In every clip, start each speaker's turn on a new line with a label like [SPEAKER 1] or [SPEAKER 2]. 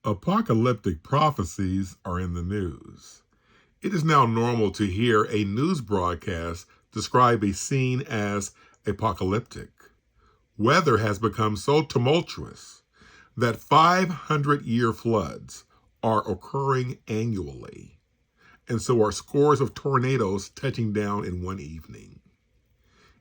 [SPEAKER 1] Apocalyptic prophecies are in the news. It is now normal to hear a news broadcast describe a scene as apocalyptic. Weather has become so tumultuous that 500-year floods are occurring annually, and so are scores of tornadoes touching down in one evening.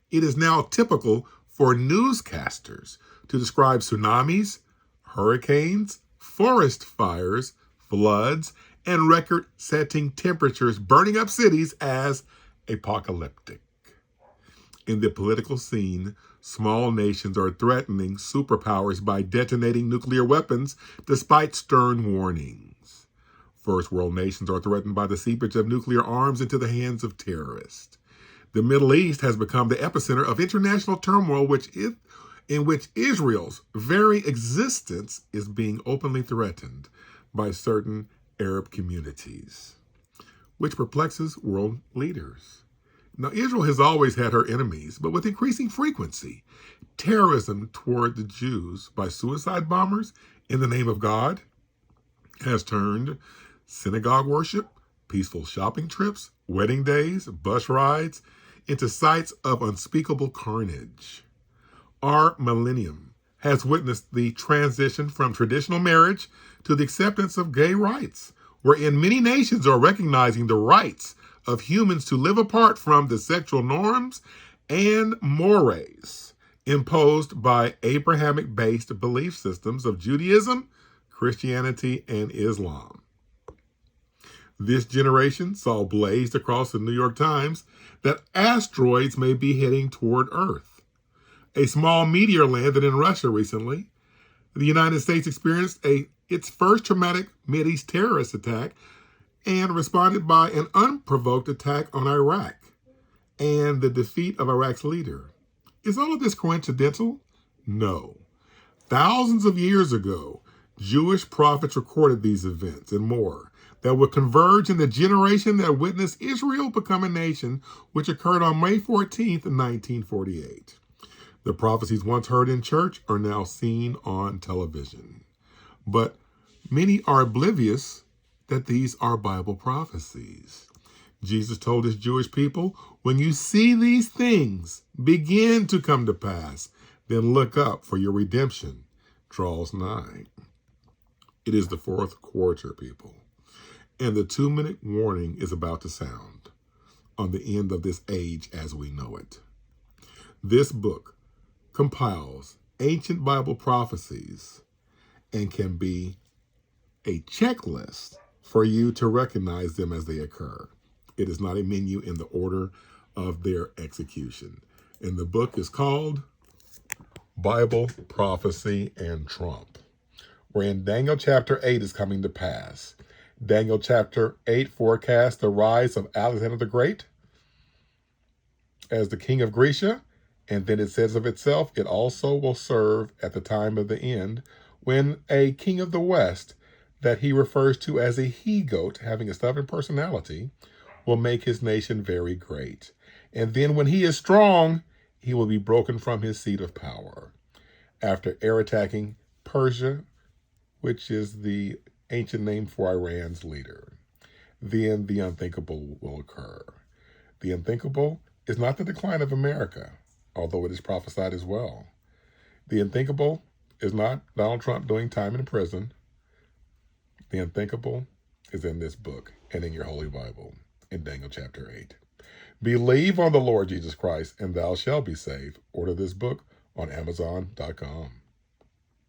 [SPEAKER 1] It is now typical for newscasters to describe tsunamis, hurricanes, forest fires, floods, and record-setting temperatures burning up cities as apocalyptic. In the political scene, small nations are threatening superpowers by detonating nuclear weapons despite stern warnings. First world nations are threatened by the seepage of nuclear arms into the hands of terrorists. The Middle East has become the epicenter of international turmoil in which Israel's very existence is being openly threatened by certain Arab communities, which perplexes world leaders. Now, Israel has always had her enemies, but with increasing frequency, terrorism toward the Jews by suicide bombers in the name of God has turned synagogue worship, peaceful shopping trips, wedding days, bus rides, into sites of unspeakable carnage. Our millennium has witnessed the transition from traditional marriage to the acceptance of gay rights, wherein many nations are recognizing the rights of humans to live apart from the sexual norms and mores imposed by Abrahamic-based belief systems of Judaism, Christianity, and Islam. This generation saw blazed across the New York Times that asteroids may be heading toward Earth. A small meteor landed in Russia recently. The United States experienced its first traumatic Mideast terrorist attack and responded by an unprovoked attack on Iraq and the defeat of Iraq's leader. Is all of this coincidental? No. Thousands of years ago, Jewish prophets recorded these events and more that would converge in the generation that witnessed Israel become a nation, which occurred on May 14th, 1948. The prophecies once heard in church are now seen on television. But many are oblivious that these are Bible prophecies. Jesus told his Jewish people, when you see these things begin to come to pass, then look up, for your redemption draws nigh. It is the fourth quarter, people, and the 2-minute warning is about to sound on the end of this age as we know it. This book compiles ancient Bible prophecies and can be a checklist for you to recognize them as they occur. It is not a menu in the order of their execution. And the book is called Bible, Prophecy, and Trump, wherein Daniel chapter 8 is coming to pass. Daniel chapter 8 forecasts the rise of Alexander the Great as the king of Grecia, and then it says of itself, it also will serve at the time of the end when a king of the West that he refers to as a he-goat, having a stubborn personality, will make his nation very great. And then when he is strong, he will be broken from his seat of power. After air attacking Persia, which is the ancient name for Iran's leader, then the unthinkable will occur. The unthinkable is not the decline of America, although it is prophesied as well. The unthinkable is not Donald Trump doing time in prison. The unthinkable is in this book and in your Holy Bible, in Daniel chapter 8. Believe on the Lord Jesus Christ, and thou shalt be saved. Order this book on Amazon.com.